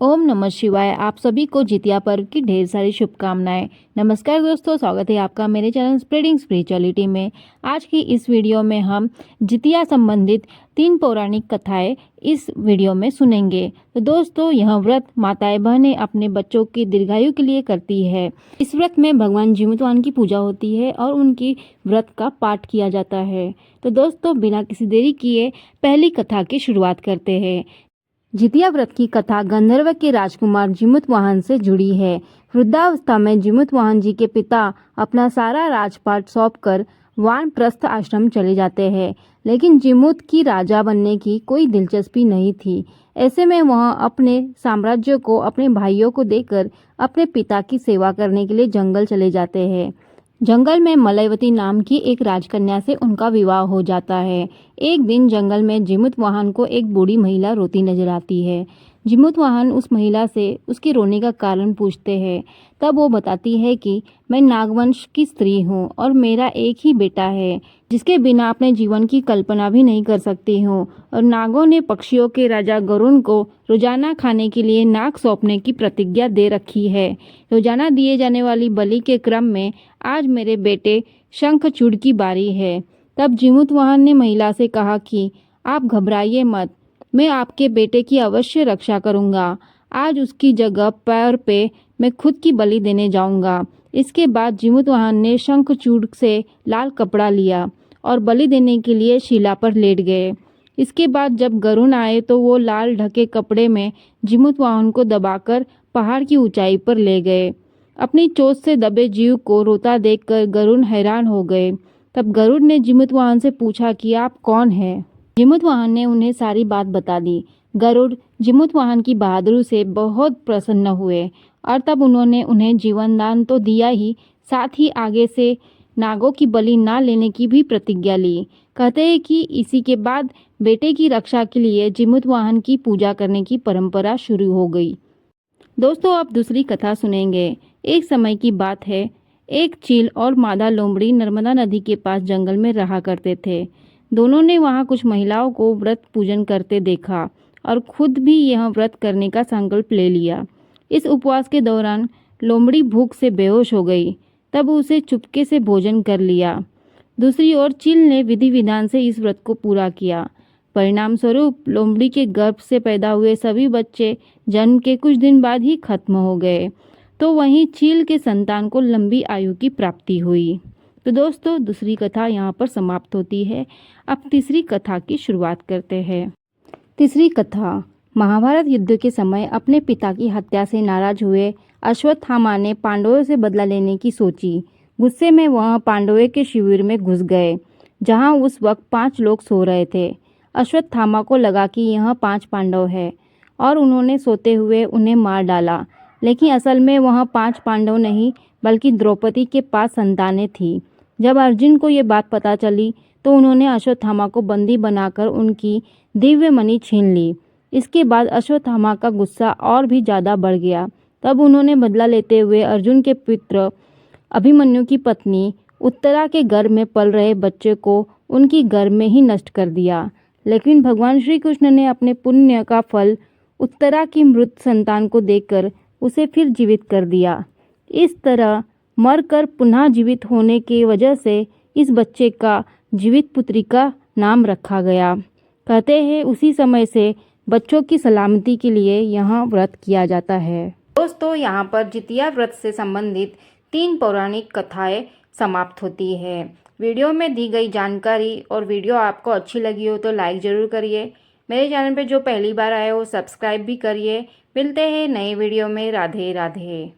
ओम नमः शिवाय। आप सभी को जितिया पर्व की ढेर सारी शुभकामनाएं। नमस्कार दोस्तों, स्वागत है आपका मेरे चैनल स्प्रेडिंग स्पिरिचुअलिटी में। आज की इस वीडियो में हम जितिया संबंधित 3 पौराणिक कथाएं इस वीडियो में सुनेंगे। तो दोस्तों, यह व्रत माताएं बहनें अपने बच्चों की दीर्घायु के लिए करती है। इस व्रत में भगवान जीमूतवाहन की पूजा होती है और उनकी व्रत का पाठ किया जाता है। तो दोस्तों, बिना किसी देरी किए पहली कथा की शुरुआत करते हैं। जितिया व्रत की कथा गंधर्व के राजकुमार जीमूतवाहन से जुड़ी है। वृद्धावस्था में जीमूतवाहन जी के पिता अपना सारा राजपाट सौंपकर वानप्रस्थ आश्रम चले जाते हैं, लेकिन जीमूत की राजा बनने की कोई दिलचस्पी नहीं थी। ऐसे में वह अपने साम्राज्य को अपने भाइयों को देकर अपने पिता की सेवा करने के लिए जंगल चले जाते हैं। जंगल में मलयवती नाम की एक राजकन्या से उनका विवाह हो जाता है। एक दिन जंगल में जीमूतवाहन को एक बूढ़ी महिला रोती नजर आती है। जीमूतवाहन उस महिला से उसके रोने का कारण पूछते हैं। तब वो बताती है कि मैं नागवंश की स्त्री हूँ और मेरा एक ही बेटा है, जिसके बिना अपने जीवन की कल्पना भी नहीं कर सकती हूँ। और नागों ने पक्षियों के राजा गरुण को रोजाना खाने के लिए नाग सौंपने की प्रतिज्ञा दे रखी है। रोजाना दिए जाने वाली बलि के क्रम में आज मेरे बेटे शंखचूड़ की बारी है। तब जीमूतवाहन ने महिला से कहा कि आप घबराइए मत, मैं आपके बेटे की अवश्य रक्षा करूंगा। आज उसकी जगह पैर पे मैं खुद की बलि देने जाऊंगा। इसके बाद जीमूतवाहन ने शंखचूड़ से लाल कपड़ा लिया और बलि देने के लिए शिला पर लेट गए। इसके बाद जब गरुण आए तो वो लाल ढके कपड़े में जीमूतवाहन को दबाकर पहाड़ की ऊंचाई पर ले गए। अपनी चोट से दबे जीव को रोता देखकर गरुड़ हैरान हो गए। तब गरुड़ ने जीमूतवाहन से पूछा कि आप कौन हैं? जीमूतवाहन ने उन्हें सारी बात बता दी। गरुड़ जीमूतवाहन की बहादुरी से बहुत प्रसन्न हुए और तब उन्होंने उन्हें जीवन दान तो दिया ही, साथ ही आगे से नागों की बलि ना लेने की भी प्रतिज्ञा ली। कहते हैं कि इसी के बाद बेटे की रक्षा के लिए जीमूतवाहन की पूजा करने की परंपरा शुरू हो गई। दोस्तों, अब दूसरी कथा सुनेंगे। एक समय की बात है, एक चील और मादा लोमड़ी नर्मदा नदी के पास जंगल में रहा करते थे। दोनों ने वहां कुछ महिलाओं को व्रत पूजन करते देखा और खुद भी यह व्रत करने का संकल्प ले लिया। इस उपवास के दौरान लोमड़ी भूख से बेहोश हो गई। तब उसे चुपके से भोजन कर लिया। दूसरी ओर चील ने विधि विधान से इस व्रत को पूरा किया। परिणाम स्वरूप लोमड़ी के गर्भ से पैदा हुए सभी बच्चे जन्म के कुछ दिन बाद ही खत्म हो गए। तो वहीं चील के संतान को लंबी आयु की प्राप्ति हुई। तो दोस्तों, दूसरी कथा यहाँ पर समाप्त होती है। अब तीसरी कथा की शुरुआत करते हैं। तीसरी कथा। महाभारत युद्ध के समय अपने पिता की हत्या से नाराज हुए अश्वत्थामा ने पांडवों से बदला लेने की सोची। गुस्से में वह पांडवों के शिविर में घुस गए, जहां उस वक्त 5 लोग सो रहे थे। अश्वत्थामा को लगा कि यह 5 पांडव है और उन्होंने सोते हुए उन्हें मार डाला। लेकिन असल में वह 5 पांडव नहीं, बल्कि द्रौपदी के 5 संतानें थीं। जब अर्जुन को ये बात पता चली तो उन्होंने अश्वत्थामा को बंदी बनाकर उनकी दिव्य मणि छीन ली। इसके बाद अश्वत्थामा का गुस्सा और भी ज़्यादा बढ़ गया। तब उन्होंने बदला लेते हुए अर्जुन के पुत्र अभिमन्यु की पत्नी उत्तरा के गर्भ में पल रहे बच्चे को उनकी गर्भ में ही नष्ट कर दिया। लेकिन भगवान श्री कृष्ण ने अपने पुण्य का फल उत्तरा की मृत संतान को देकर उसे फिर जीवित कर दिया। इस तरह मरकर पुनः जीवित होने की वजह से इस बच्चे का जीवित पुत्री का नाम रखा गया। कहते हैं उसी समय से बच्चों की सलामती के लिए यह व्रत किया जाता है। दोस्तों, यहाँ पर जितिया व्रत से संबंधित 3 पौराणिक कथाएं समाप्त होती है। वीडियो में दी गई जानकारी और वीडियो आपको अच्छी लगी हो तो लाइक ज़रूर करिए। मेरे चैनल पे जो पहली बार आए हो सब्सक्राइब भी करिए। मिलते हैं नए वीडियो में। राधे राधे।